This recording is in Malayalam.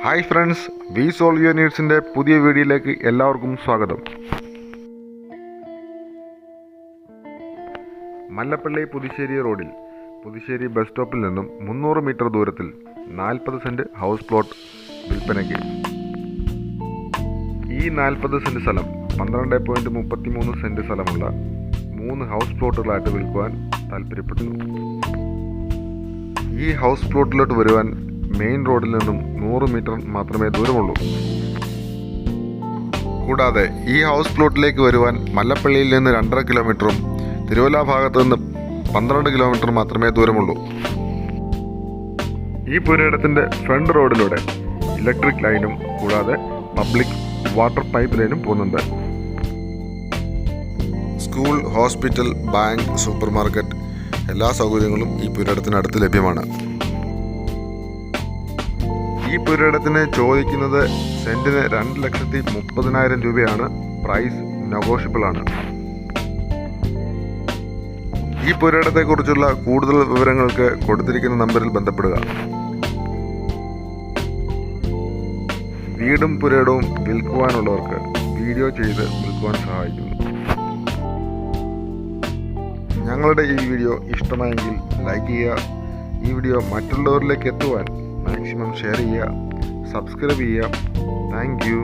Hi friends, we solve your നീഡ്സിൻ്റെ പുതിയ വീഡിയോയിലേക്ക് എല്ലാവർക്കും സ്വാഗതം. മല്ലപ്പള്ളി പുതുശ്ശേരി റോഡിൽ പുതുശ്ശേരി ബസ് സ്റ്റോപ്പിൽ നിന്നും 300 മീറ്റർ ദൂരത്തിൽ 40 സെൻറ്റ് ഹൗസ് പ്ലോട്ട് വിൽപ്പനയ്ക്ക്. ഈ 40 സെൻറ്റ് സ്ഥലം 12.33 സെൻറ്റ് സ്ഥലമുള്ള 3 ഹൗസ് പ്ലോട്ടുകളായിട്ട് വിൽക്കുവാൻ താല്പര്യപ്പെടുന്നു. ഈ ഹൗസ് പ്ലോട്ടിലോട്ട് വരുവാൻ മെയിൻ റോഡിൽ നിന്നും 100 മീറ്റർ മാത്രമേ ദൂരമുള്ളൂ. കൂടാതെ ഈ ഹൗസ് പ്ലോട്ടിലേക്ക് വരുവാൻ മല്ലപ്പള്ളിയിൽ നിന്ന് 2.5 കിലോമീറ്ററും തിരുവല്ല ഭാഗത്തു നിന്ന് 12 കിലോമീറ്റർ മാത്രമേ ദൂരമുള്ളൂ. ഈ പുരയിടത്തിൻ്റെ ഫ്രണ്ട് റോഡിലൂടെ ഇലക്ട്രിക് ലൈനും കൂടാതെ പബ്ലിക് വാട്ടർ പൈപ്പ് ലൈനും പോകുന്നുണ്ട്. School, hospital, bank, super market എല്ലാ സൗകര്യങ്ങളും ഈ പുരയിടത്തിനടുത്ത് ലഭ്യമാണ്. ഈ പുരയിടത്തിന് ചോദിക്കുന്നത് സെൻറ്റിന് 2,30,000 രൂപയാണ്. പ്രൈസ് നെഗോഷ്യബിൾ ആണ്. ഈ പുരയിടത്തെക്കുറിച്ചുള്ള കൂടുതൽ വിവരങ്ങൾക്ക് കൊടുത്തിരിക്കുന്ന നമ്പറിൽ ബന്ധപ്പെടുക. വീടും പുരയിടവും വിൽക്കുവാനുള്ളവർക്ക് വീഡിയോ ചെയ്ത് വിൽക്കുവാൻ സഹായിക്കുന്നു. ഞങ്ങളുടെ ഈ വീഡിയോ ഇഷ്ടമായെങ്കിൽ ലൈക്ക് ചെയ്യുക. ഈ വീഡിയോ മറ്റുള്ളവരിലേക്ക് എത്തുവാൻ മാക്സിമം ഷെയർ ചെയ്യുക, സബ്സ്ക്രൈബ് ചെയ്യുക. Thank you.